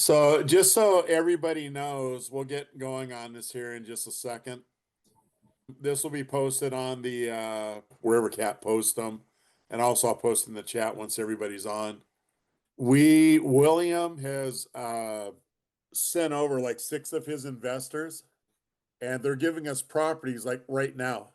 So just so everybody knows, we'll get going on this here in just a second. This will be posted on the wherever Cat posts them, and also I'll post in the chat once everybody's on. William has sent over like 6 of his investors, and they're giving us properties like right now.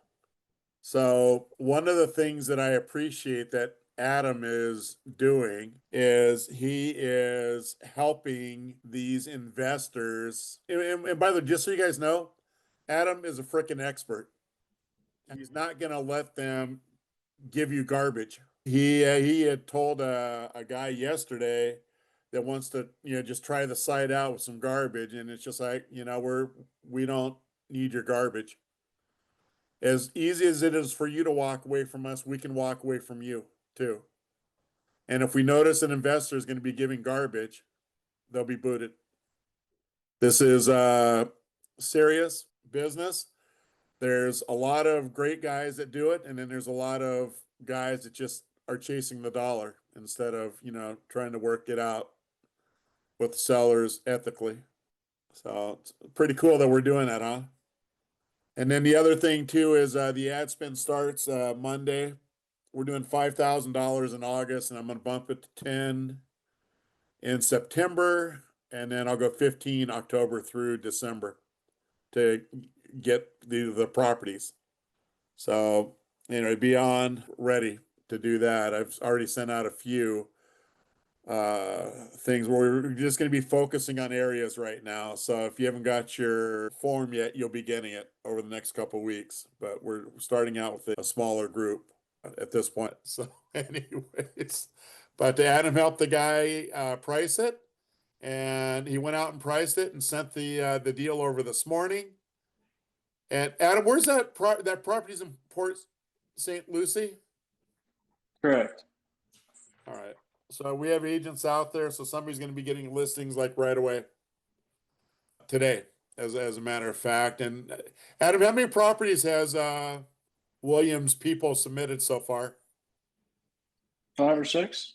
So one of the things that I appreciate that Adam is doing is he is helping these investors. And by the way, just so you guys know, Adam is a freaking expert. He's not going to let them give you garbage. He had told a guy yesterday that wants to just try the site out with some garbage, and it's just like we don't need your garbage. As easy as it is for you to walk away from us, we can walk away from you too. And if we notice an investor is going to be giving garbage, they'll be booted. This is serious business. There's a lot of great guys that do it, and then there's a lot of guys that just are chasing the dollar instead of trying to work it out with the sellers ethically. So it's pretty cool that we're doing that, huh? And then the other thing too is the ad spend starts Monday. We're doing $5,000 in August, and I'm going to bump it to 10 in September, and then I'll go 15 October through December to get the properties. So be on ready to do that. I've already sent out a few things where we're just going to be focusing on areas right now. So if you haven't got your form yet, you'll be getting it over the next couple of weeks. But we're starting out with a smaller group at this point. So anyways, but Adam helped the guy price it, and he went out and priced it and sent the deal over this morning. And Adam, where's that property's in Port St. Lucie? Correct. All right. So we have agents out there, so somebody's going to be getting listings like right away today, as a matter of fact. And Adam, how many properties has Williams people submitted so far? 5 or 6.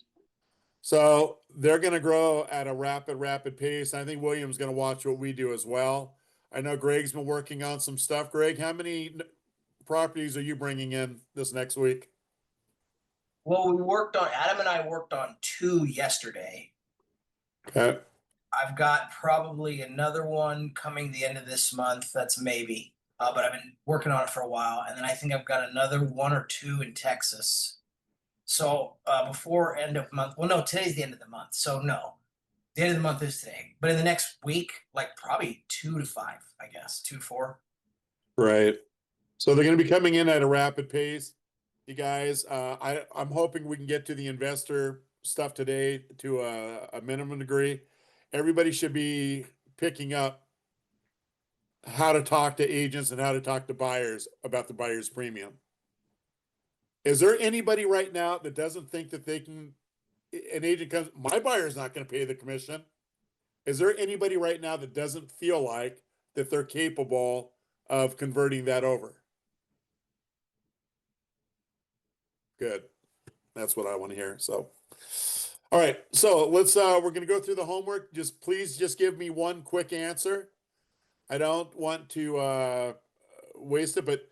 So they're going to grow at a rapid pace. I think William's going to watch what we do as well. I know Greg's been working on some stuff. Greg, how many properties are you bringing in this next week? Well, Adam and I worked on 2 yesterday. Okay. I've got probably another one coming the end of this month. That's maybe, but I've been working on it for a while. And then I think I've got another 1 or 2 in Texas. So before end of month, well, no, today's the end of the month. So no, the end of the month is today. But in the next week, like probably 2 to 5, I guess, 2 to 4. Right. So they're going to be coming in at a rapid pace. You guys, I'm hoping we can get to the investor stuff today to a minimum degree. Everybody should be picking up how to talk to agents and how to talk to buyers about the buyer's premium. Is there anybody right now that doesn't think that an agent comes, my buyer's not going to pay the commission? Is there anybody right now that doesn't feel like that they're capable of converting that over? Good. That's what I want to hear. So, all right. So let's, we're going to go through the homework. Please give me one quick answer. I don't want to waste it, but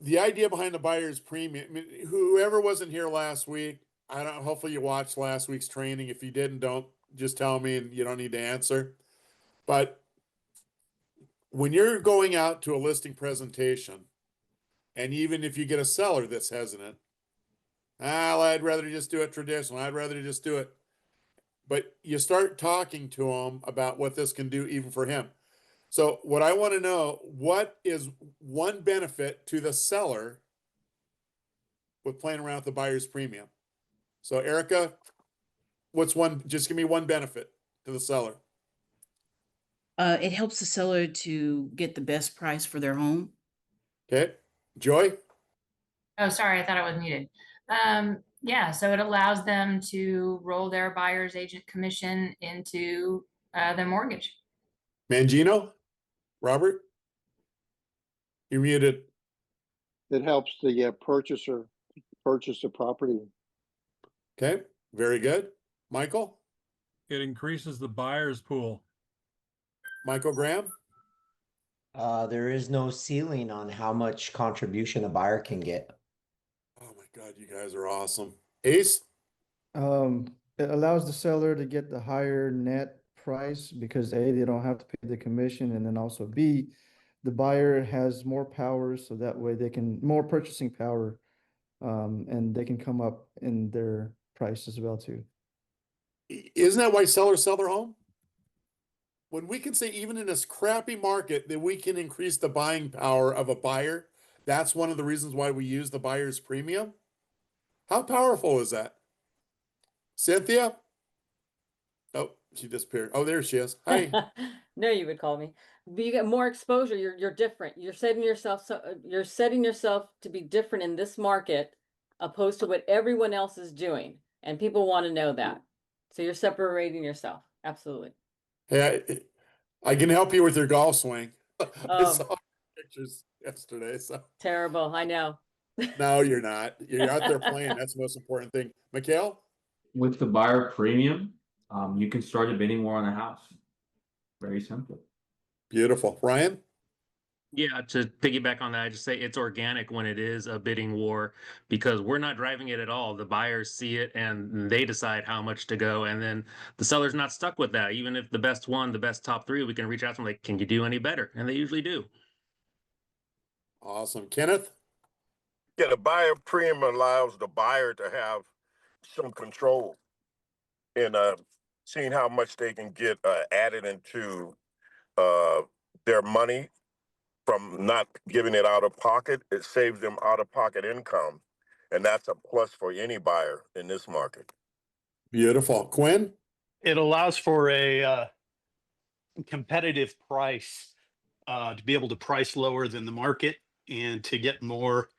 the idea behind the buyer's premium, I mean, whoever wasn't here last week, hopefully you watched last week's training. If you didn't, don't just tell me and you don't need to answer. But when you're going out to a listing presentation, and even if you get a seller that's hesitant, I'd rather just do it traditional. I'd rather just do it. But you start talking to them about what this can do even for him. So what I want to know, what is one benefit to the seller with playing around with the buyer's premium? So Erica, just give me one benefit to the seller. It helps the seller to get the best price for their home. Okay. Joy? Oh, sorry, I thought I was muted. Yeah, so it allows them to roll their buyer's agent commission into their mortgage. Mangino? Robert? You're muted. It helps the purchaser purchase the property. Okay, very good. Michael? it increases the buyer's pool. Michael Graham? There is no ceiling on how much contribution a buyer can get. Oh my God, you guys are awesome. Ace? It allows the seller to get the higher net price because A, they don't have to pay the commission, and then also B, the buyer has more power, so that way they can more purchasing power, and they can come up in their price as well too. Isn't that why sellers sell their home? When we can say even in this crappy market that we can increase the buying power of a buyer, that's one of the reasons why we use the buyer's premium. How powerful is that? Cynthia? Oh, she disappeared. Oh, there she is. Hi. No, you would call me. But you get more exposure. You're different. You're setting yourself to be different in this market, opposed to what everyone else is doing, and people want to know that. So you're separating yourself. Absolutely. Hey, I can help you with your golf swing. I Oh. saw pictures yesterday. So Terrible. I know. no, you're not. You're out there playing. That's the most important thing. Mikhail? With the buyer premium, you can start a bidding war on a house. Very simple. Beautiful. Ryan? Yeah, to piggyback on that, I just say it's organic when it is a bidding war because we're not driving it at all. The buyers see it and they decide how much to go. And then the seller's not stuck with that. Even if the best one, the best top three, we can reach out to them like, can you do any better? And they usually do. Awesome. Kenneth? Yeah, the buyer premium allows the buyer to have some control in seeing how much they can get added into their money from not giving it out of pocket. It saves them out of pocket income. And that's a plus for any buyer in this market. Beautiful. Quinn? It allows for a competitive price, to be able to price lower than the market and to get more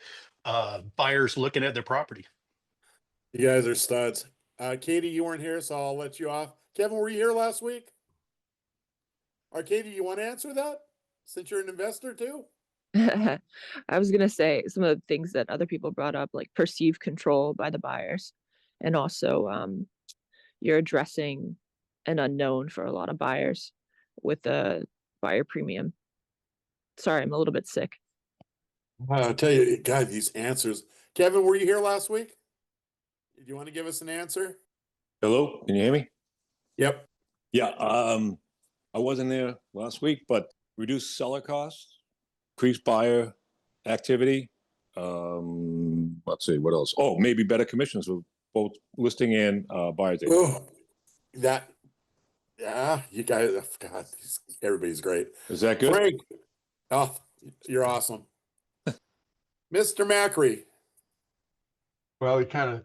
buyers looking at their property. You guys are studs. Katie, you weren't here, so I'll let you off. Kevin, were you here last week? Or Katie, you want to answer that? Since you're an investor too? I was going to say some of the things that other people brought up, like perceived control by the buyers. And also, you're addressing an unknown for a lot of buyers with the buyer premium. Sorry, I'm a little bit sick. I'll tell you, God, these answers. Kevin, were you here last week? Do you want to give us an answer? Hello, can you hear me? Yep. Yeah, I wasn't there last week, but reduced seller costs, increased buyer activity. Let's see, what else? Oh, maybe better commissions with both listing and buyers. Oh, yeah, you guys, oh, God, everybody's great. Is that good? Frank, oh, you're awesome. Mr. Macri. Well, he kind of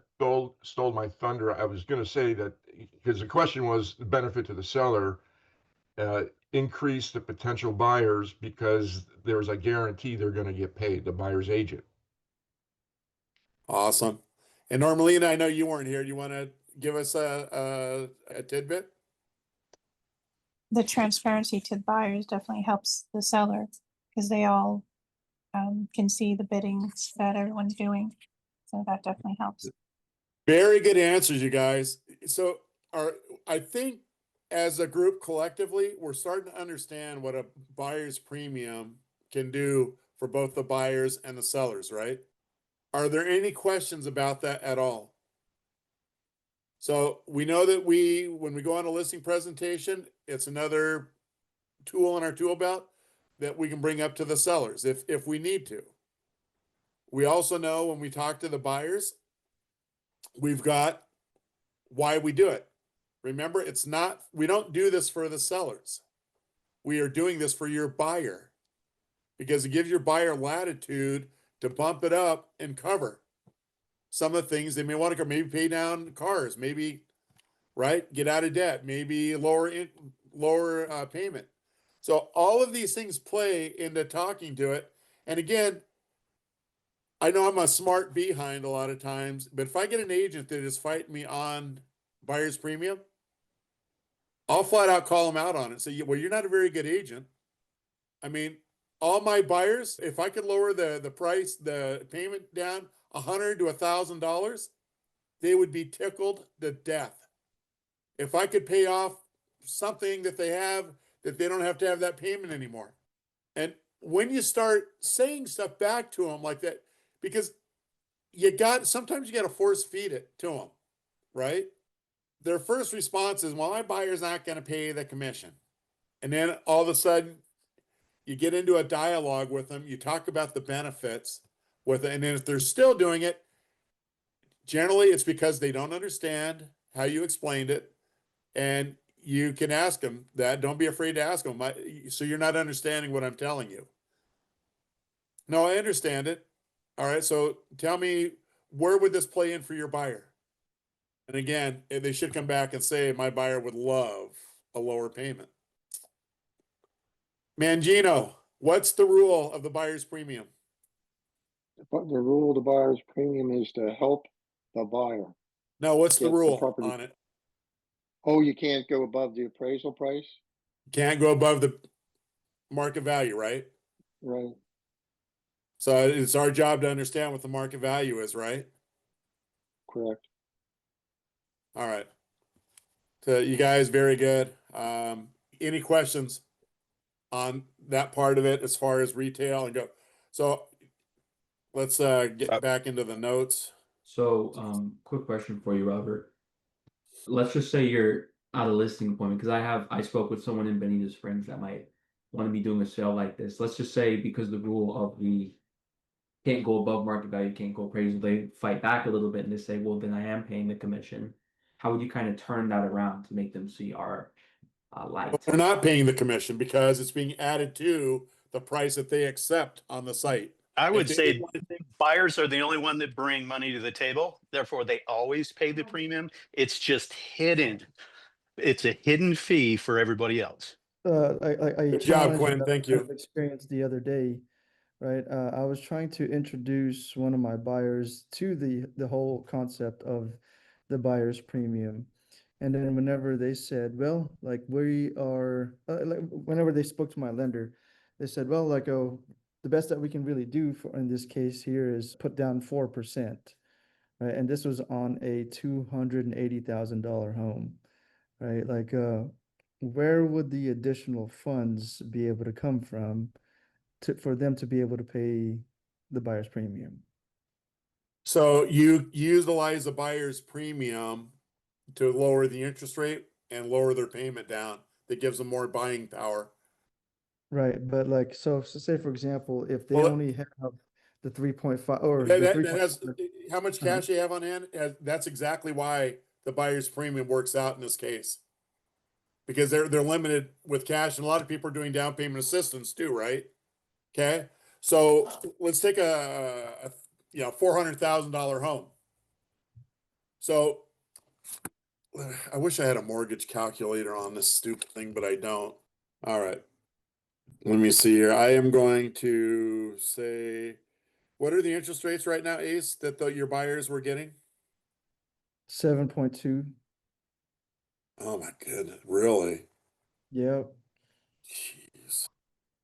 stole my thunder. I was going to say that because the question was the benefit to the seller, increase the potential buyers because there's a guarantee they're going to get paid, the buyer's agent. Awesome. And Normalina, I know you weren't here. Do you want to give us a tidbit? The transparency to the buyers definitely helps the seller because they all can see the biddings that everyone's doing. So that definitely helps. Very good answers, you guys. So I think as a group collectively, we're starting to understand what a buyer's premium can do for both the buyers and the sellers, right? Are there any questions about that at all? So we know that when we go on a listing presentation, it's another tool in our tool belt that we can bring up to the sellers if we need to. We also know when we talk to the buyers, we've got why we do it. Remember, we don't do this for the sellers. We are doing this for your buyer because it gives your buyer latitude to bump it up and cover some of the things they may want to cover. Maybe pay down cars, maybe, right? Get out of debt, maybe lower payment. So all of these things play into talking to it. And again, I know I'm a smart behind a lot of times, but if I get an agent that is fighting me on buyer's premium, I'll flat out call them out on it. Say, well, you're not a very good agent. I mean, all my buyers, if I could lower the price, the payment down $100 to $1,000, they would be tickled to death. if I could pay off something that they have, that they don't have to have that payment anymore. And when you start saying stuff back to them like that, because sometimes you got to force feed it to them, right? Their first response is, well, my buyer's not going to pay the commission. And then all of a sudden you get into a dialogue with them, you talk about the benefits with it. And then if they're still doing it, generally it's because they don't understand how you explained it. And you can ask them that. Don't be afraid to ask them. So you're not understanding what I'm telling you. No, I understand it. All right. So tell me, where would this play in for your buyer? And again, they should come back and say, my buyer would love a lower payment. Mangino, what's the rule of the buyer's premium? But the rule of the buyer's premium is to help the buyer. No, what's the get the rule property. on it? Oh, you can't go above the appraisal price? Can't go above the market value, right? Right. So it's our job to understand what the market value is, right? Correct. All right. So you guys, very good. Any questions on that part of it as far as retail and go? So let's get back into the notes. So, quick question for you, Robert. Let's just say you're at a listing appointment, because I spoke with someone in Benita Springs that might want to be doing a sale like this. Let's just say, because the rule of the can't go above market value, can't go appraisal, they fight back a little bit and they say, well, then I am paying the commission. How would you kind of turn that around to make them see our light? They're not paying the commission because it's being added to the price that they accept on the site. I would If say they- buyers are the only one that bring money to the table. Therefore, they always pay the premium. It's just hidden. It's a hidden fee for everybody else. I Good job, challenged Quinn. another Thank kind you. of experience the other day, right? I was trying to introduce one of my buyers to the whole concept of the buyer's premium. And then whenever they said, well, like we are, whenever they spoke to my lender, they said, well, like, oh, the best that we can really do for in this case here is put down 4%, right? And this was on a $280,000 home, right? Like, where would the additional funds be able to come from for them to be able to pay the buyer's premium? So you utilize the buyer's premium to lower the interest rate and lower their payment down. That gives them more buying power. Right, but like, so say for example, if they Well, only have the 3.5 or That, the that, 3. that has how much cash you have on hand. That's exactly why the buyer's premium works out in this case, because they're limited with cash, and a lot of people are doing down payment assistance too, right? Okay, so let's take a $400,000 home. So I wish I had a mortgage calculator on this stupid thing, but I don't. All right, let me see here. I am going to say, what are the interest rates right now, Ace, that your buyers were getting? 7.2. Oh my goodness, really? Yep. Jeez.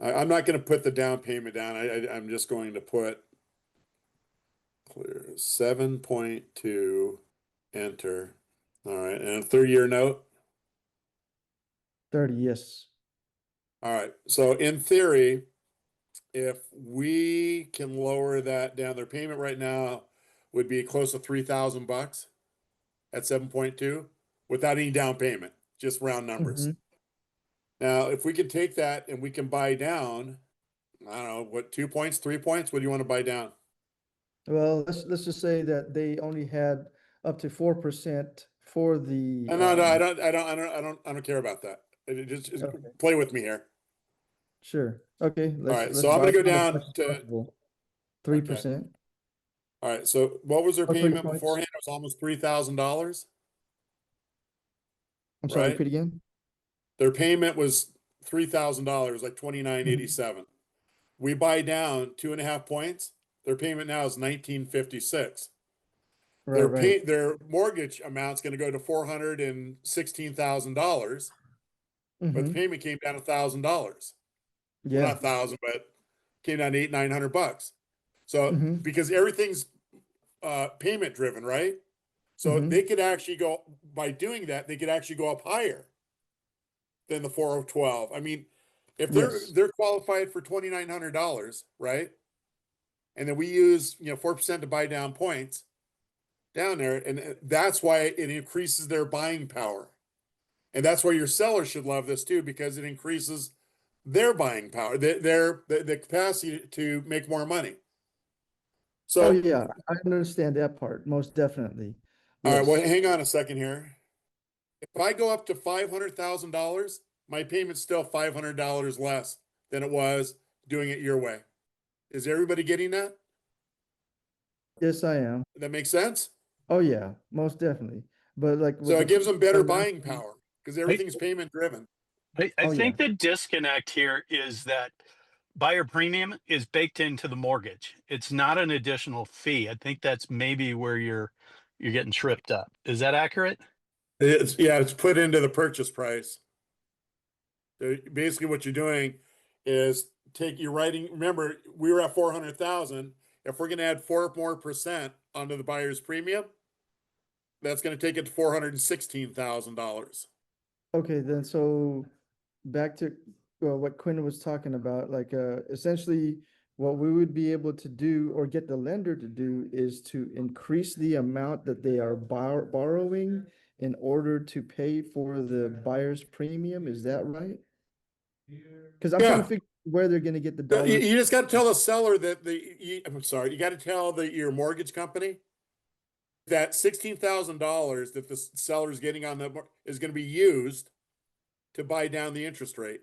I'm not going to put the down payment down. I'm just going to put clear 7.2, enter. All right, and a 30-year note. 30, yes. All right, so in theory, if we can lower that down, their payment right now would be close to $3,000 at 7.2 without any down payment, just round numbers. Now, if we can take that and we can buy down, I don't know, what, 2 points, 3 points? What do you want to buy down? Well, let's just say that they only had up to 4% for the. No, I don't care about that. Just Okay. play with me here. Sure. Okay. All right, so I'm buy going to go down as down much as to possible. 3%. All right, so what was their 3 payment points. beforehand? It was almost $3,000. I'm sorry, Right? repeat again. Their payment was $3,000, like $2,987. We buy down 2.5 points. Their payment now is $1,956. Right. Their mortgage amount's going to go to $416,000, but the payment came down $1,000. Yeah. Well, not 1,000, but came down to $900. So because everything's payment driven, right? So Mhm. they could actually go, by doing that, they could actually go up higher than the 412. I mean, if Yes. they're qualified for $2,900, right? And then we use, 4% to buy down points down there. And that's why it increases their buying power. And that's why your seller should love this too, because it increases their buying power, the capacity to make more money. Oh, So, yeah, I understand that part, most definitely. all right, well, Yes. hang on a second here. If I go up to $500,000, my payment's still $500 less than it was doing it your way. Is everybody getting that? Yes, I am. That makes sense? Oh, yeah, most definitely. But like So with it the gives them better financial- buying power because everything's payment driven. I Oh, think yeah. the disconnect here is that buyer premium is baked into the mortgage. It's not an additional fee. I think that's maybe where you're getting tripped up. Is that accurate? It's put into the purchase price. So basically what you're doing is you're writing, remember, we were at 400,000. If we're gonna add 4% more onto the buyer's premium, that's gonna take it to $416,000. Okay, then so back to what Quinn was talking about, like essentially what we would be able to do or get the lender to do is to increase the amount that they are borrowing in order to pay for the buyer's premium. Is that right? Because I'm trying to Yeah. figure where they're going to get the You dollars. you just gotta tell the seller that I'm sorry, you gotta tell your mortgage company that $16,000 that the seller is getting is gonna be used to buy down the interest rate.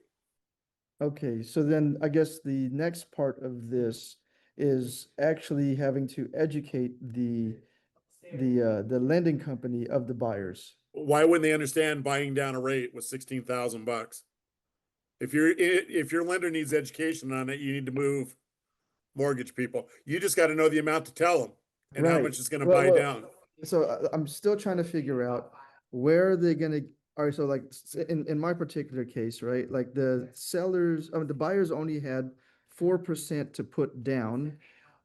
Okay, so then I guess the next part of this is actually having to educate the lending company of the buyers. Why wouldn't they understand buying down a rate with $16,000? If your lender needs education on it, you need to move mortgage people. You just got to know the amount to tell them and how Right. much it's going to Well, buy well, down. So I'm still trying to figure out where they're gonna, all right, so like in my particular case, right? Like the sellers, the buyers only had 4% to put down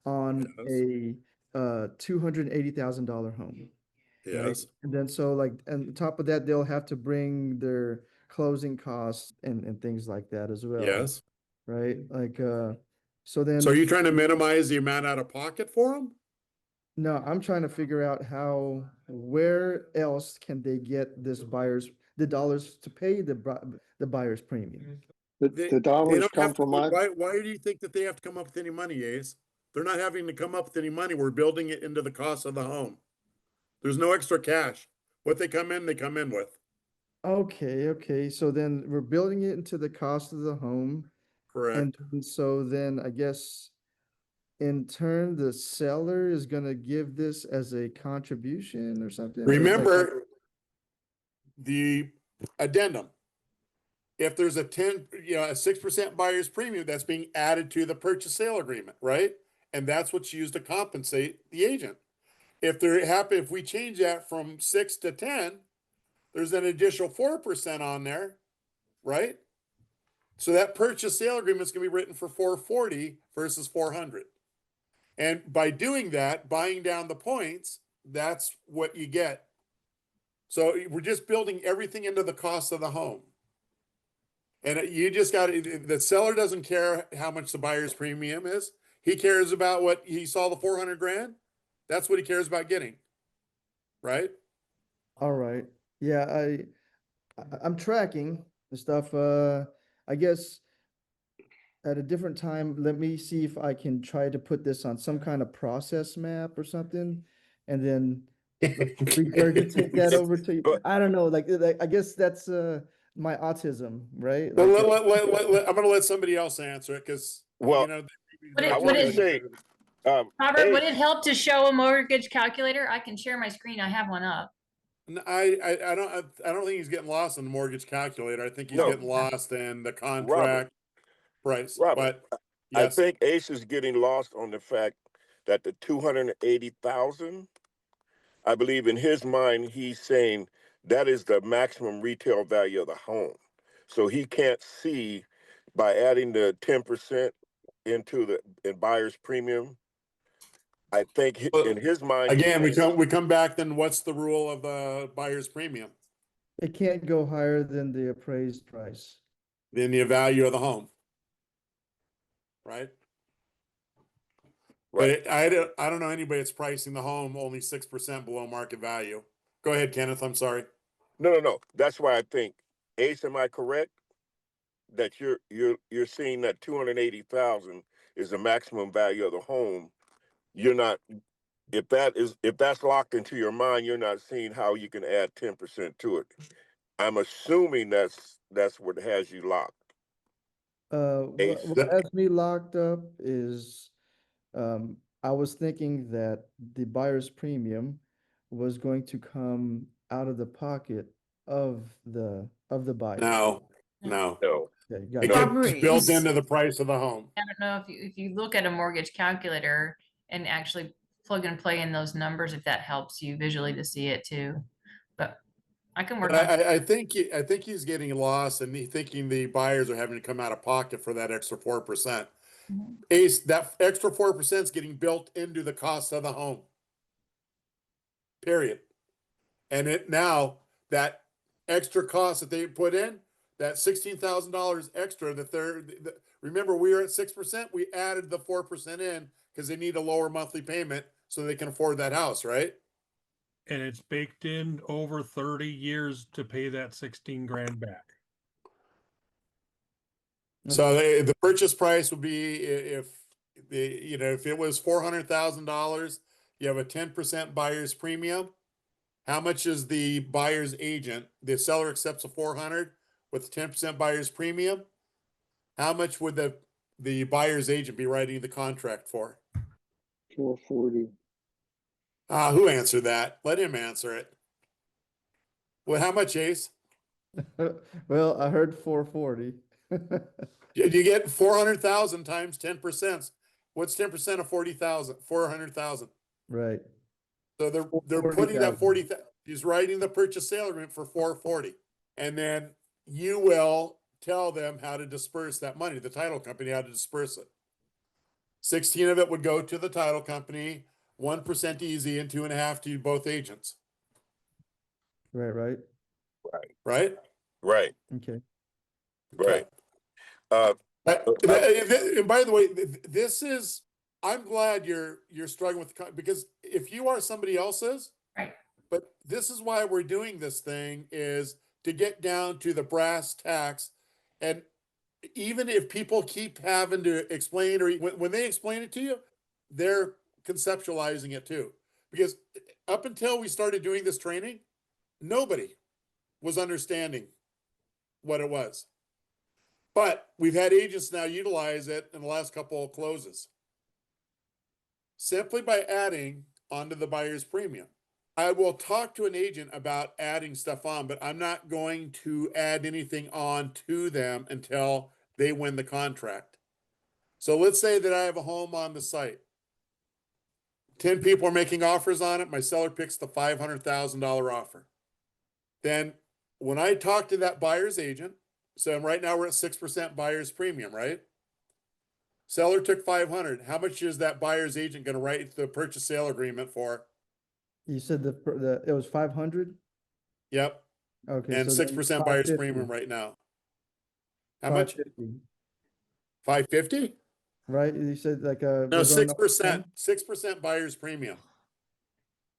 on Yes. a $280,000 home. Right? Yes. And then so like, and on top of that, they'll have to bring their closing costs and things like that as well. Yes. Right? Like, so then. So are you trying to minimize the amount out of pocket for them? No, I'm trying to figure out where else can they get the dollars to pay the buyer's premium. The dollars don't come have to, from my, why do you think that they have to come up with any money, Ace? They're not having to come up with any money. We're building it into the cost of the home. There's no extra cash. What they come in with. Okay. So then we're building it into the cost of the home. Correct. And so then I guess in turn, the seller is gonna give this as a contribution or something? Or like- Remember the addendum. If there's a 6% buyer's premium, that's being added to the purchase sale agreement, right? And that's what's used to compensate the agent. If we change that from 6 to 10, there's an additional 4% on there, right? So that purchase sale agreement is going to be written for 440 versus 400. And by doing that, buying down the points, that's what you get. So we're just building everything into the cost of the home. And you just got the seller doesn't care how much the buyer's premium is. He cares about what he saw the 400 grand. That's what he cares about getting. Right? All right. Yeah, I'm tracking the stuff. I guess at a different time, let me see if I can try to put this on some kind of process map or something, and then regurgitate that over to you. I don't know, like I guess that's my autism, right? Well, Like, I'm going to let somebody else answer it because Well, I want to say, Robert, would it help to show a mortgage calculator? I can share my screen. I have one up. I don't think he's getting lost in the mortgage calculator. I think he's getting lost in the contract price. Robert, But I yes, think Ace is getting lost on the fact that the 280,000, I believe in his mind, he's saying that is the maximum retail value of the home. So he can't see by adding the 10% into the buyer's premium I think in his mind, Again, we come back, then what's the rule of the buyer's premium? It can't go higher than the appraised price. Then the value of the home. Right? right. But I don't know anybody that's pricing the home only 6% below market value. Go ahead, Kenneth. I'm sorry. No. That's why I think, Ace, am I correct? That you're seeing that 280,000 is the maximum value of the home. You're not, if that's locked into your mind, you're not seeing how you can add 10% to it. I'm assuming that's what has you locked. Ace. What has me locked up is, I was thinking that the buyer's premium was going to come out of the pocket of the buyer. No. Okay, It gotcha. gets built into the price of the home. I don't know if you look at a mortgage calculator and actually plug and play in those numbers, if that helps you visually to see it too. But I can work But on. I think he's getting lost and thinking the buyers are having to come out of pocket for that extra 4%. Ace, that extra 4% is getting built into the cost of the home. Period. And now that extra cost that they put in, that $16,000 extra remember we were at 6%, we added the 4% in because they need a lower monthly payment so they can afford that house, right? And it's baked in over 30 years to pay that 16 grand back. So the purchase price would be if it was $400,000, you have a 10% buyer's premium. How much is the buyer's agent? The seller accepts a 400 with 10% buyer's premium. How much would the buyer's agent be writing the contract for? 440. Who answered that? Let him answer it. Well, how much, Ace? Well, I heard 440. You get 400,000 times 10%. What's 10% of 40,000? 400,000. Right. So they're putting that 40,000. He's writing the purchase sale agreement for 440, and then you will tell them how to disperse that money. The title company how to disperse it. 16 of it would go to the title company, 1% easy, and 2.5 to both agents. Right. Okay. Right. And by the way, this is, I'm glad you're struggling with because if you are somebody else's, right. But this is why we're doing this thing, is to get down to the brass tacks. And even if people keep having to explain, or when they explain it to you, they're conceptualizing it too. Because up until we started doing this training, nobody was understanding what it was. But we've had agents now utilize it in the last couple of closes. Simply by adding onto the buyer's premium. I will talk to an agent about adding stuff on, but I'm not going to add anything on to them until they win the contract. So let's say that I have a home on the site. 10 people are making offers on it. My seller picks the $500,000 offer. Then when I talk to that buyer's agent, so right now we're at 6% buyer's premium, right? Seller took 500. How much is that buyer's agent going to write the purchase sale agreement for? You said it was 500? Yep. Okay. And so 6% buyer's premium right now. How much? 550. 550? Right? You said like No, we're going up 6%. 10? 6% buyer's premium.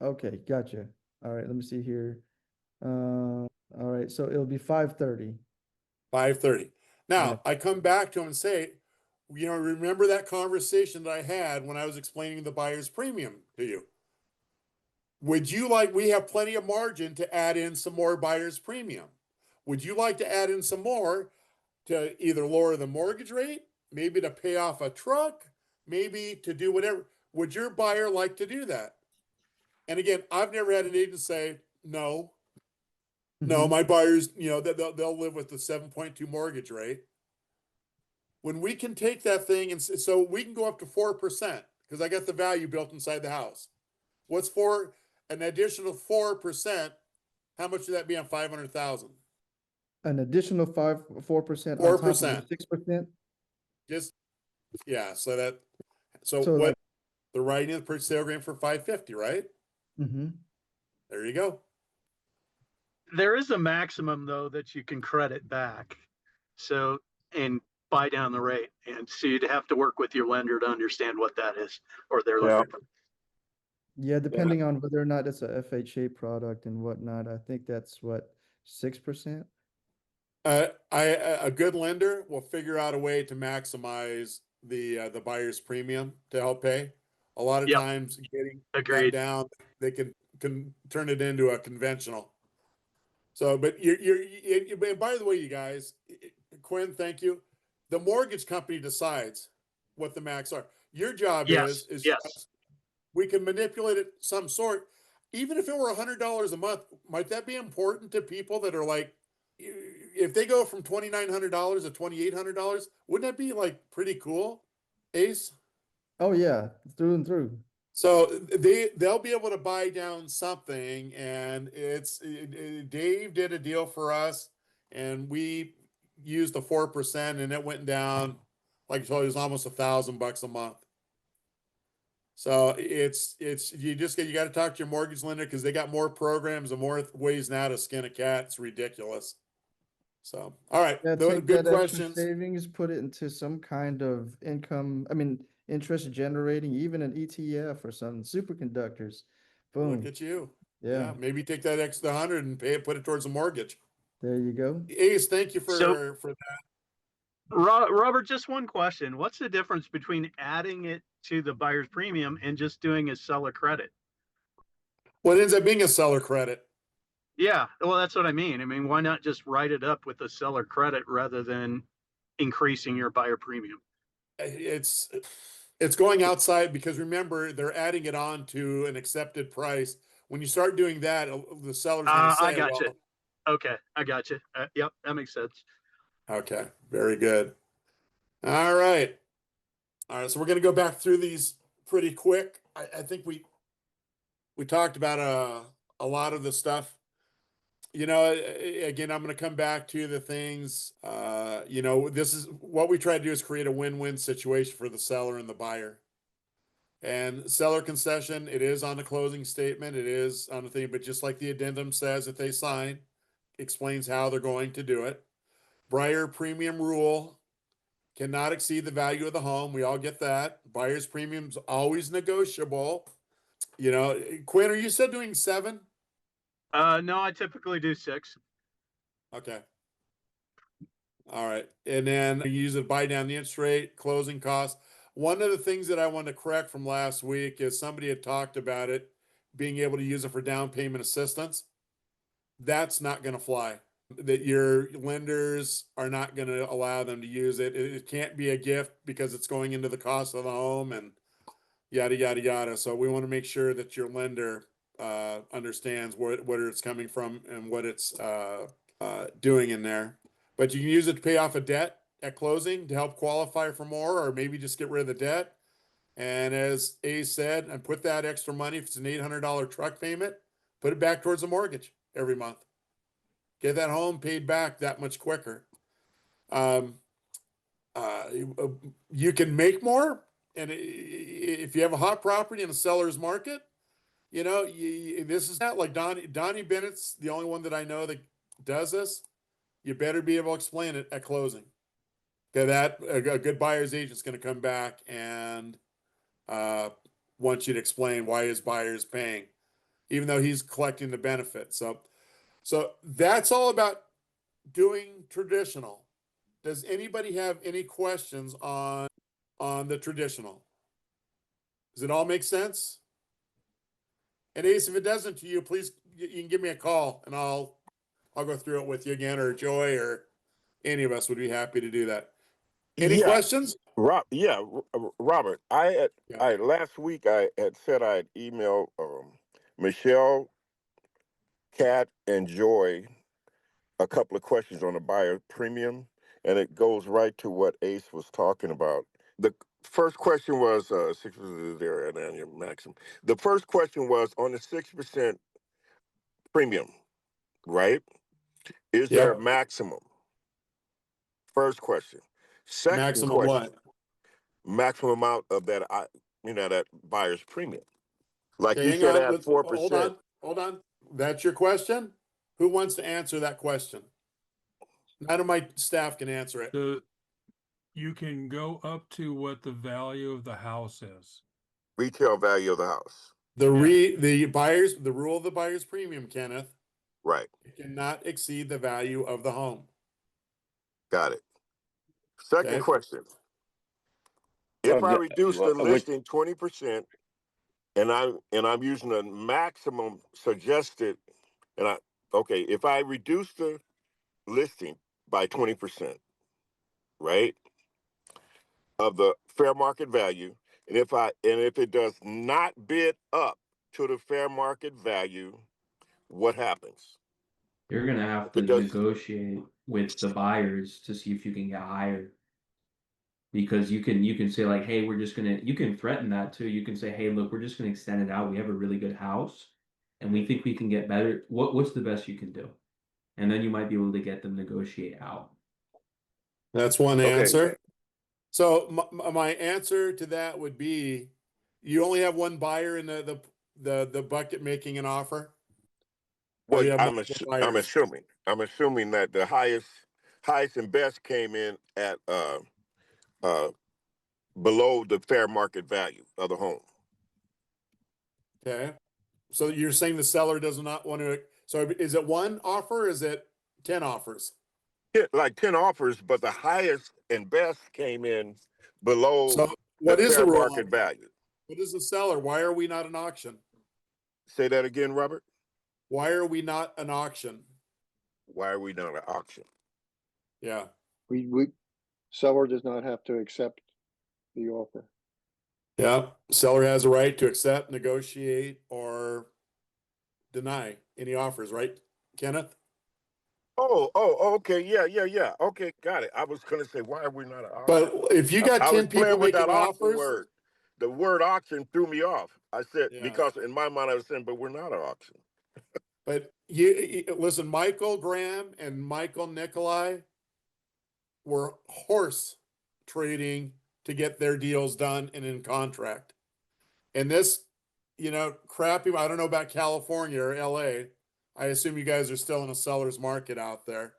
Okay, gotcha. All right, let me see here. All right, so it'll be 530. 530. Now Yeah. I come back to him and say, remember that conversation that I had when I was explaining the buyer's premium to you? Would you like, we have plenty of margin to add in some more buyer's premium. Would you like to add in some more to either lower the mortgage rate, maybe to pay off a truck, maybe to do whatever? Would your buyer like to do that? And again, I've never had an agent say, no, my buyers, they'll live with the 7.2 mortgage rate. When we can take that thing and so we can go up to 4% because I got the value built inside the house. What's for an additional 4%? How much would that be on 500,000? An additional 4% on top of 4%. the 6%? Just, yeah. So So what? they're writing the purchase sale agreement for 550, right? Mm-hmm. There you go. There is a maximum though that you can credit back. So, and buy down the rate. And so you'd have to work with your lender to understand what that is, or their Yeah. lender. Yeah, depending on whether or not it's a FHA product and whatnot, I think that's what, 6%? A good lender will figure out a way to maximize the buyer's premium to help pay. A lot of Yep. times getting that Agreed. down, they can turn it into a conventional. So, but and by the way, you guys, Quinn, thank you. The mortgage company decides what the max are. Your job Yes. is Yes. just, we can manipulate it some sort. Even if it were $100 a month, might that be important to people that are like, if they go from $2,900 to $2,800, wouldn't that be like pretty cool, Ace? Oh, yeah, through and through. So they'll be able to buy down something, and Dave did a deal for us, and we used the 4%, and it went down, like I told you, it was almost $1,000 a month. So you got to talk to your mortgage lender because they got more programs and more ways now to skin a cat. It's ridiculous. So, all right, Yeah, those take good that extra questions. savings, put it into some kind of income, interest generating, even an ETF or something, superconductors. Boom. Look at you. Yeah, maybe take that extra 100 and put it towards a mortgage. there you go. Ace, thank you for So- that. Robert, just one question. What's the difference between adding it to the buyer's premium and just doing a seller credit? What ends up being a seller credit? Yeah, well, that's what I mean. I mean, why not just write it up with a seller credit rather than increasing your buyer premium? It's going outside because remember, they're adding it on to an accepted price. When you start doing that, the seller's going to say, I got you. well, Okay, I got you. Yep, that makes sense. okay, very good. All right. So we're going to go back through these pretty quick. I think we talked about a lot of the stuff. Again, I'm going to come back to the things, this is what we try to do is create a win-win situation for the seller and the buyer. And seller concession, it is on the closing statement, it is on the thing, but just like the addendum says that they sign, explains how they're going to do it. Buyer premium rule cannot exceed the value of the home. We all get that. Buyer's premium's always negotiable. Quinn, are you still doing 7? No, I typically do 6. Okay. All right. And then you use it to buy down the interest rate, closing costs. One of the things that I wanted to correct from last week is somebody had talked about it, being able to use it for down payment assistance. That's not going to fly. That your lenders are not going to allow them to use it. It can't be a gift because it's going into the cost of the home and yada, yada, yada. So we want to make sure that your lender understands where it's coming from and what it's doing in there. But you can use it to pay off a debt at closing to help qualify for more, or maybe just get rid of the debt. And as Ace said, and put that extra money, if it's an $800 truck payment, put it back towards the mortgage every month. Get that home paid back that much quicker. You can make more. And if you have a hot property in a seller's market, this is not like Donnie Bennett's the only one that I know that does this. You better be able to explain it at closing. Okay, that a good buyer's agent's going to come back and want you to explain why his buyer is paying, even though he's collecting the benefit. So that's all about doing traditional. Does anybody have any questions on the traditional? Does it all make sense? And Ace, if it doesn't to you, please, you can give me a call and I'll go through it with you again, or Joy, or any of us would be happy to do that. Any questions? Robert, I last week I had said I'd email Michelle, Kat, and Joy a couple of questions on the buyer premium, and it goes right to what Ace was talking about. The first question was 6% there at annual maximum. The first question was on the 6% premium, right? Is there a maximum? First question. Second Maximum question. what? Maximum amount of that that buyer's premium. Like Okay, you hang said, on, at let's, 4%. hold on. That's your question? Who wants to answer that question? None of my staff can answer it. You can go up to what the value of the house is. Retail value of the house. The rule of the buyer's premium, Kenneth, Right. it cannot exceed the value of the home. Got it. Second Okay. question. If I reduce the which- listing 20% and I'm using the maximum suggested, if I reduce the listing by 20%, right, of the fair market value, and if it does not bid up to the fair market value, what happens? You're gonna have to It does. negotiate with the buyers to see if you can get higher. Because you can say like, hey, you can threaten that too. You can say, hey, look, we're just gonna extend it out. We have a really good house and we think we can get better. What's the best you can do? And then you might be able to get them negotiate out. That's one Okay. answer. So my answer to that would be, you only have one buyer in the bucket making an offer. Or Well, you have I'm multiple I'm buyers? assuming that the highest and best came in at below the fair market value of the home. Okay. So you're saying the seller does not want to, so is it one offer? Or is it 10 offers? Yeah, like 10 offers, but the highest and best came in below So what is fair the rule? market value. What is the seller? Why are we not an auction? Say that again, Robert. Why are we not an auction? Why are we not an auction? Yeah. Seller does not have to accept the offer. Yeah. Seller has a right to accept, negotiate, or deny any offers, right, Kenneth? Oh, okay, yeah. Okay, got it. I was gonna say, why are we not an auction? But if you got I 10 was playing people with making that auction offers, word. The word auction threw me off. I said, Yeah. because in my mind I was saying, but we're not an auction. but you listen, Michael Graham and Michael Nikolai were horse trading to get their deals done and in contract. And this, crappy, I don't know about California or LA. I assume you guys are still in a seller's market out there.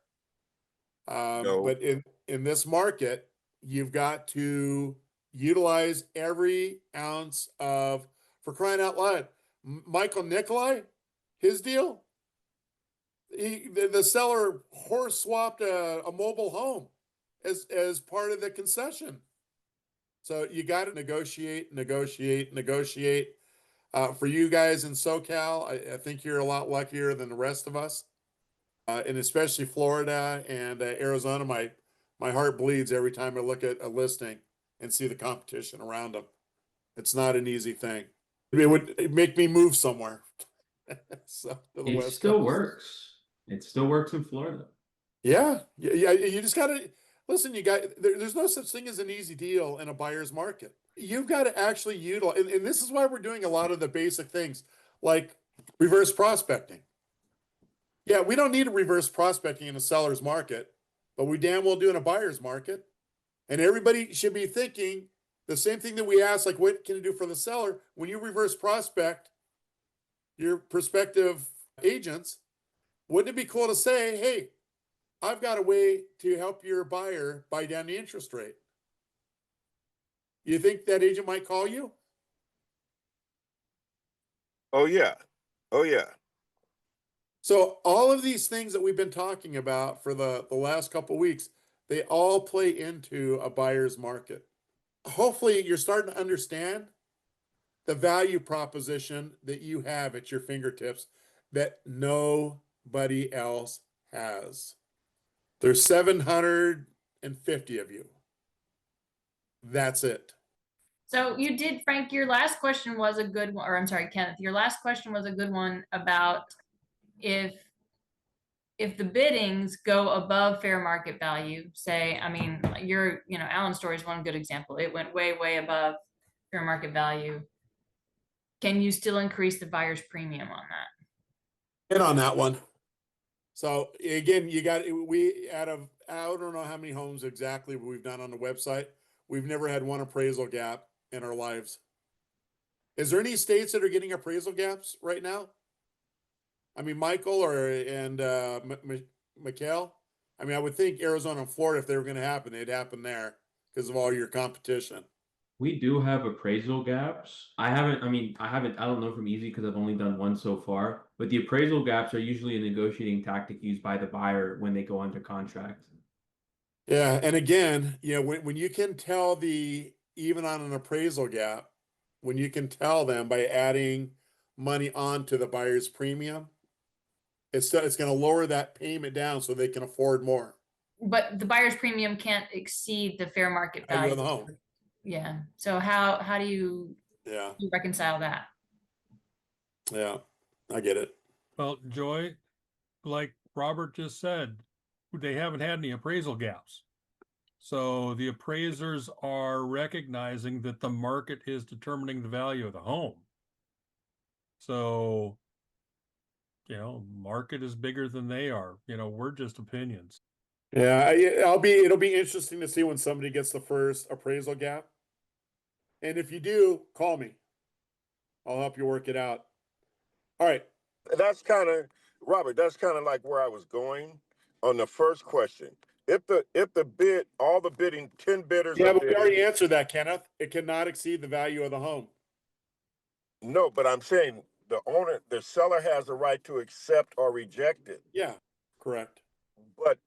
No. But in this market, you've got to utilize every ounce of, for crying out loud, Michael Nikolai, his deal, the seller horse swapped a mobile home as part of the concession. So you got to negotiate. For you guys in SoCal, I think you're a lot luckier than the rest of us. And especially Florida and Arizona, my heart bleeds every time I look at a listing and see the competition around them. It's not an easy thing. It would make me move somewhere. So to the It West still Coast. works. It still works in Florida. Yeah. You just gotta listen. There's no such thing as an easy deal in a buyer's market. You've got to actually utilize, and this is why we're doing a lot of the basic things like reverse prospecting. Yeah, we don't need a reverse prospecting in a seller's market, but we damn well do in a buyer's market. And everybody should be thinking the same thing that we ask, like, what can you do for the seller? When you reverse prospect your prospective agents, wouldn't it be cool to say, hey, I've got a way to help your buyer buy down the interest rate? You think that agent might call you? Oh yeah. So all of these things that we've been talking about for the last couple of weeks, they all play into a buyer's market. Hopefully you're starting to understand the value proposition that you have at your fingertips that nobody else has. There's 750 of you. That's it. So you did, Frank, your last question was a good one, or I'm sorry, Kenneth, your last question was a good one about if the biddings go above fair market value, say, I mean, Alan's story is one good example. It went way, way above fair market value. Can you still increase the buyer's premium on that? Hit on that one. So again, out of, I don't know how many homes exactly we've done on the website. We've never had one appraisal gap in our lives. Is there any states that are getting appraisal gaps right now? I mean, Michael Mikhail? I mean, I would think Arizona and Florida, if they were gonna happen, they'd happen there because of all your competition. We do have appraisal gaps. I don't know from Easy because I've only done one so far, but the appraisal gaps are usually a negotiating tactic used by the buyer when they go under contract. Yeah, and again, when you can tell even on an appraisal gap, when you can tell them by adding money onto the buyer's premium, it's gonna lower that payment down so they can afford more. But the buyer's premium can't exceed the fair market Value value. of the home. Yeah. So how do you Yeah, reconcile that? yeah, I get it. Well, Joy, like Robert just said, they haven't had any appraisal gaps. So the appraisers are recognizing that the market is determining the value of the home. So, market is bigger than they are. We're just opinions. Yeah, it'll be interesting to see when somebody gets the first appraisal gap. And if you do, call me. I'll help you work it out. All right. That's kind of, Robert, that's kind of like where I was going on the first question. If the bid, all the bidding, 10 bidders. Yeah, are but we bidding, already answered that, Kenneth. It cannot exceed the value of the home. no, but I'm saying the seller has the right to accept or reject it. Yeah, correct. But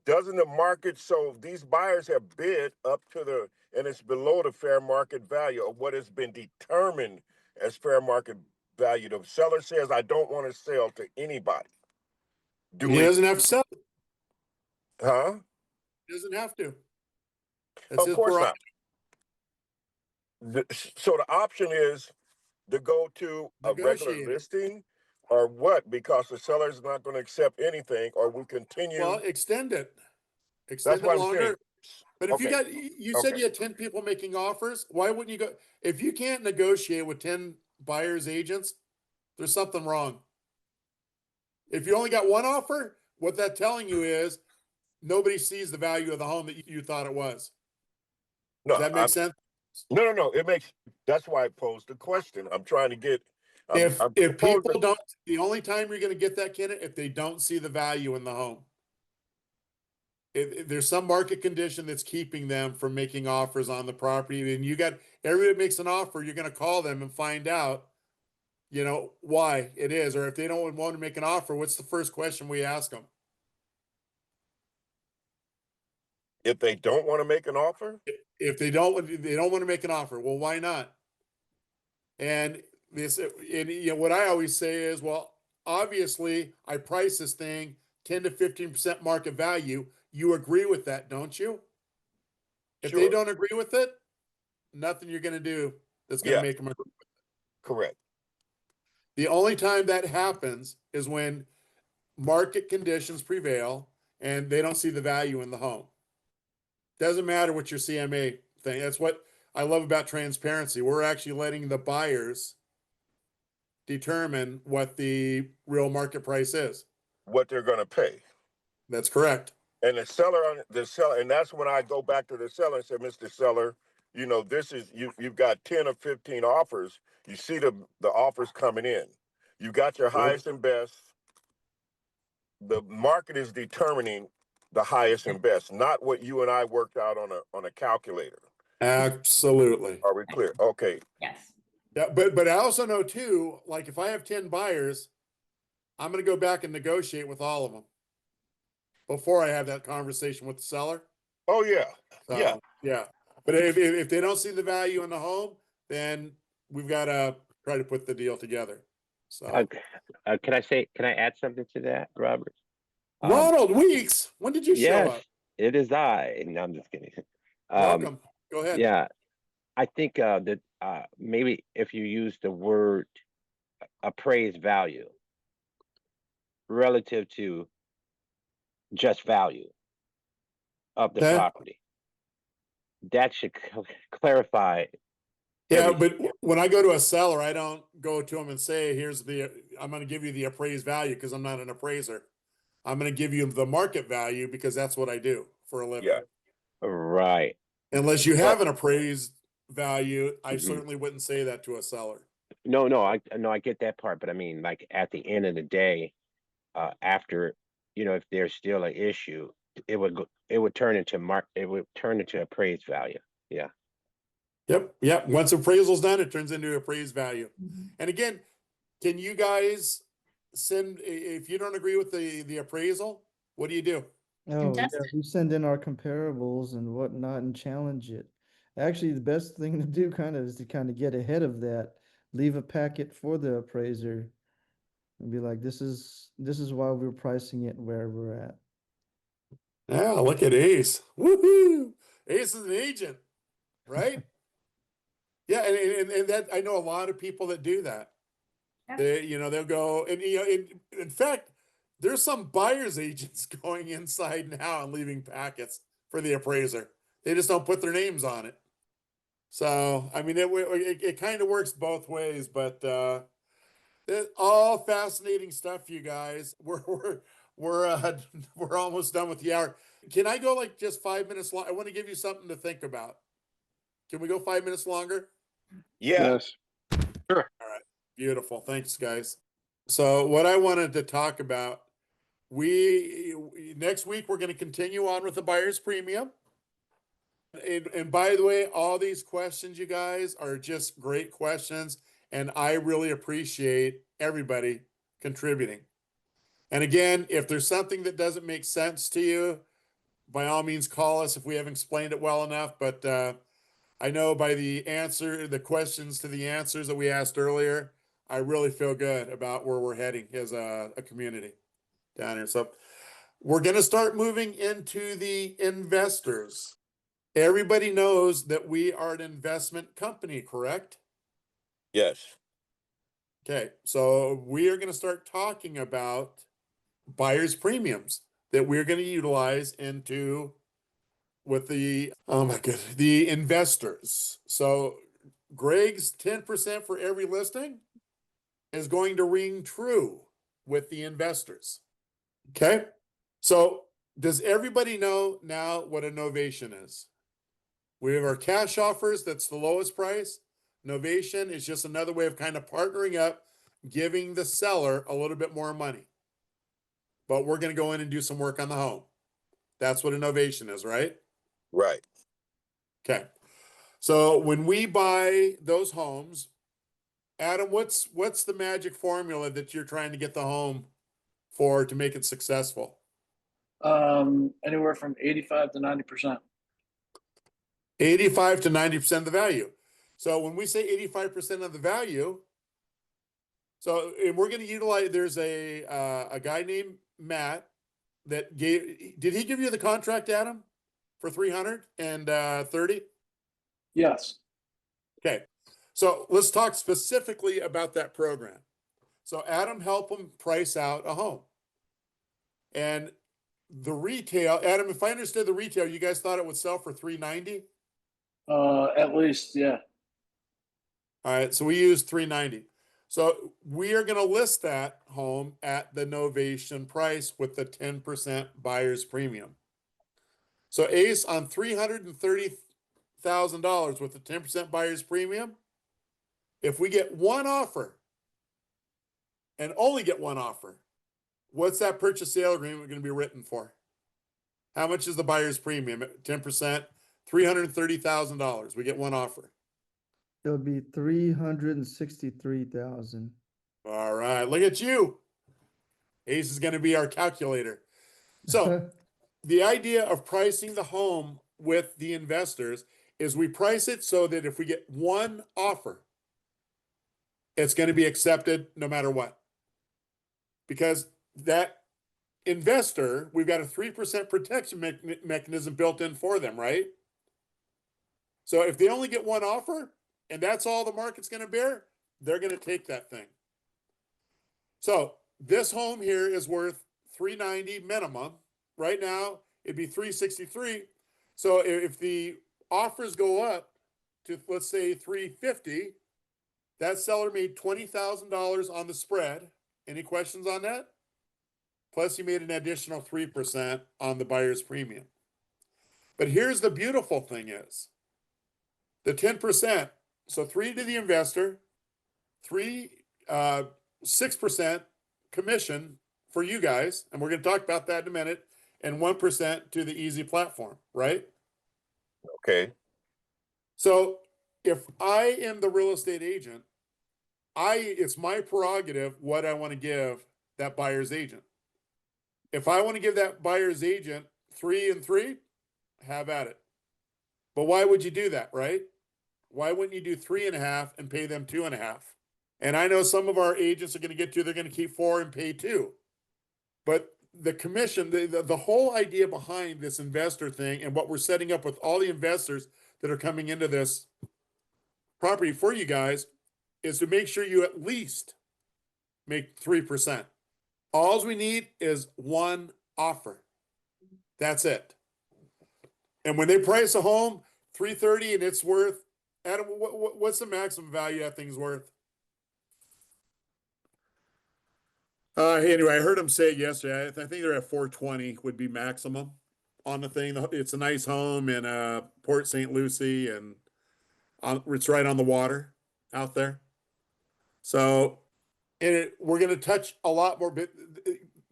doesn't the market, so these buyers have bid up to and it's below the fair market value of what has been determined as fair market value. The seller says, I don't want to sell to anybody. He doesn't have to sell. Huh? He doesn't have to. That's Of his course prerogative. not. So the option is to go to a regular Negotiate. listing or what? Because the seller is not going to accept anything, or we continue. Well, extend it. That's Extend it what I'm longer. saying. But if Okay. you said Okay. you had 10 people making offers, why wouldn't you go? If you can't negotiate with 10 buyers agents, there's something wrong. If you only got one offer, what that's telling you is nobody sees the value of the home that you thought it was. No, Does that make sense? No. That's why I posed the question. I'm trying to get. If I'm people proposing- don't, the only time you're going to get that, Kenneth, if they don't see the value in the home. If there's some market condition that's keeping them from making offers on the property, and everybody makes an offer, you're going to call them and find out, why it is, or if they don't want to make an offer, what's the first question we ask them? If they don't want to make an offer, If they don't want to make an offer, well, why not? And what I always say is, well, obviously I price this thing 10 to 15% market value. You agree with that, don't you? If they Sure. don't agree with it, nothing you're going to do that's going to make them agree. correct. The only time that happens is when market conditions prevail and they don't see the value in the home. Doesn't matter what your CMA thing. That's what I love about transparency. We're actually letting the buyers determine what the real market price is. What they're going to pay. That's correct. And the seller, and that's when I go back to the seller and say, Mr. Seller, this is you've got 10 or 15 offers. You see the offers coming in. You got your highest and best. The market is determining the highest and best, not what you and I worked out on a calculator. Absolutely. Are we clear? Okay. Yes. Yeah, but I also know too, like if I have 10 buyers, I'm going to go back and negotiate with all of them before I have that conversation with the seller. Oh yeah. So, yeah. But if they don't see the value in the home, then we've got to try to put the deal together. So Can I add something to that, Robert? Ronald Weeks, when did you show up? It is I. No, I'm just kidding. Welcome. Go ahead. Yeah, I think that maybe if you use the word appraised value relative to just value of the property, that should clarify. Yeah, but when I go to a seller, I don't go to them and say, I'm going to give you the appraised value because I'm not an appraiser. I'm going to give you the market value because that's what I do for a living. Yeah. Right. Unless you have an appraised value, I certainly wouldn't say that to a seller. No, I get that part, but I mean, like at the end of the day, after, if there's still an issue, it would turn into appraised value. Yeah. Yep. Once appraisal's done, it turns into appraised value. And again, can you guys send, if you don't agree with the appraisal, what do? Oh, Contest yeah, it. we send in our comparables and whatnot and challenge it. Actually, the best thing to do is to get ahead of that. Leave a packet for the appraiser and be like, this is why we're pricing it where we're at. Yeah, look at Ace. Woohoo! Ace is an agent, right? Yeah, and that I know a lot of people that do that. Yeah. They'll go and in fact, there's some buyer's agents going inside now and leaving packets for the appraiser. They just don't put their names on it. So I mean, it kind of works both ways, but it's all fascinating stuff, you guys. We're we're almost done with the hour. Can I go like just 5 minutes long? I want to give you something to think about. Can we go 5 minutes longer? Yeah. Yes. All right. Beautiful. Thanks, guys. So what I wanted to talk about, next week we're going to continue on with the buyer's premium. And by the way, all these questions, you guys, are just great questions. And I really appreciate everybody contributing. And again, if there's something that doesn't make sense to you, by all means, call us if we haven't explained it well enough. But I know by the questions to the answers that we asked earlier, I really feel good about where we're heading as a community down here. So we're going to start moving into the investors. Everybody knows that we are an investment company, correct? Yes. Okay, so we are going to start talking about buyer's premiums that we're going to utilize with the the investors. So Greg's 10% for every listing is going to ring true with the investors. Okay, so does everybody know now what a novation is? We have our cash offers, that's the lowest price. Novation is just another way of kind of partnering up, giving the seller a little bit more money. But we're going to go in and do some work on the home. That's what a novation is, right? Right. Okay. So when we buy those homes, Adam, what's the magic formula that you're trying to get the home for to make it successful? Anywhere from 85 to 90%. 85 to 90% of the value. So when we say 85% of the value, and we're going to utilize, there's a guy named Matt that did he give you the contract, Adam, for 330? Yes. Okay. So let's talk specifically about that program. So Adam helped him price out a home. And the retail, Adam, if I understood the retail, you guys thought it would sell for 390? At least, yeah. All right, so we used 390. So we are going to list that home at the novation price with the 10% buyer's premium. So Ace, on $330,000 with the 10% buyer's premium, if we get one offer and only get one offer, what's that purchase sale agreement going to be written for? How much is the buyer's premium at 10%? $330,000. We get one offer. It'll be 363,000. All right, look at you. Ace is going to be our calculator. So the idea of pricing the home with the investors is we price it so that if we get one offer, it's going to be accepted no matter what. Because that investor, we've got a 3% protection mechanism built in for them, right? So if they only get one offer and that's all the market's going to bear, they're going to take that thing. So this home here is worth 390 minimum. Right now, it'd be 363. So if the offers go up to, let's say, 350, that seller made $20,000 on the spread. Any questions on that? Plus, he made an additional 3% on the buyer's premium. But here's the beautiful thing is, the 10%, so 3 to the investor, 6% commission for you guys, and we're going to talk about that in a minute, and 1% to the easy platform, right? Okay. So if I am the real estate agent, it's my prerogative what I want to give that buyer's agent. If I want to give that buyer's agent 3 and 3, have at it. But why would you do that, right? Why wouldn't you do 3.5 and pay them 2.5? And I know some of our agents are going to get to, they're going to keep 4 and pay 2. But the commission, the whole idea behind this investor thing and what we're setting up with all the investors that are coming into this property for you guys is to make sure you at least make 3%. All we need is one offer. That's it. And when they price a home, $330 and it's worth, Adam, what's the maximum value that thing's worth? Anyway, I heard him say it yesterday. I think they're at 420 would be maximum on the thing. It's a nice home in Port St. Lucie, and it's right on the water out there. So we're going to touch a lot more. But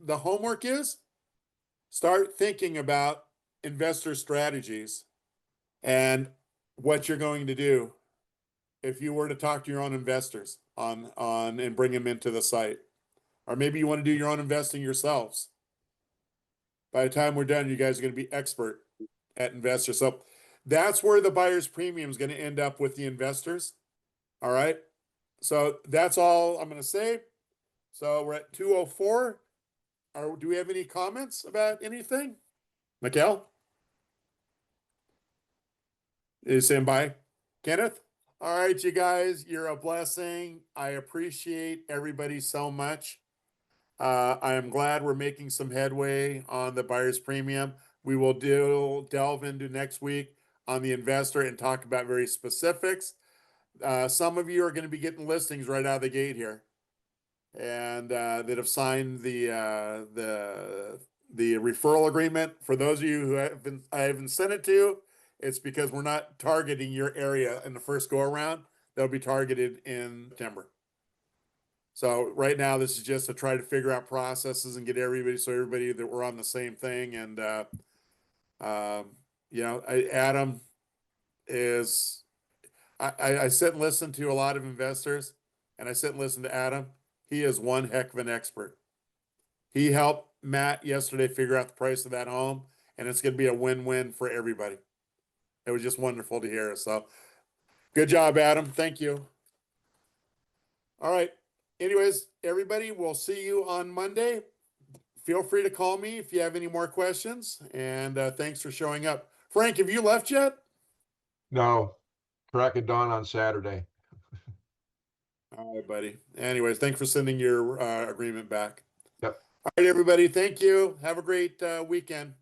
the homework is start thinking about investor strategies and what you're going to do if you were to talk to your own investors on and bring them into the site. Or maybe you want to do your own investing yourselves. By the time we're done, you guys are going to be expert at investors. So that's where the buyer's premium is going to end up with the investors. All right. So that's all I'm going to say. So we're at 2:04. Do we have any comments about anything? Mikkel? Is saying bye? Kenneth? All right, you guys, you're a blessing. I appreciate everybody so much. I am glad we're making some headway on the buyer's premium. We will delve into next week on the investor and talk about very specifics. Some of you are going to be getting listings right out of the gate here, and that have signed the referral agreement. For those of you who I haven't sent it to, it's because we're not targeting your area in the first go around. They'll be targeted in September. So right now, this is just to try to figure out processes and get everybody that we're on the same thing. And Adam is. I sit and listen to a lot of investors, and I sit and listen to Adam. He is one heck of an expert. He helped Matt yesterday figure out the price of that home, and it's going to be a win-win for everybody. It was just wonderful to hear. So good job, Adam. Thank you. All right. Anyways, everybody, we'll see you on Monday. Feel free to call me if you have any more questions. And thanks for showing up. Frank, have you left yet? No, crack of dawn on Saturday. All right, buddy. Anyways, thanks for sending your agreement back. Yep. All right, everybody. Thank you. Have a great weekend.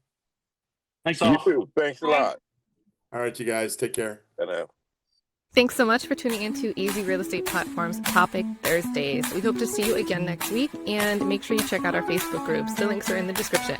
Thanks You all. too. Thanks a lot. All right, you guys. Take care. Bye. Thanks so much for tuning into Easy Real Estate Platform's Topic Thursdays. We hope to see you again next week, and make sure you check out our Facebook groups. The links are in the description.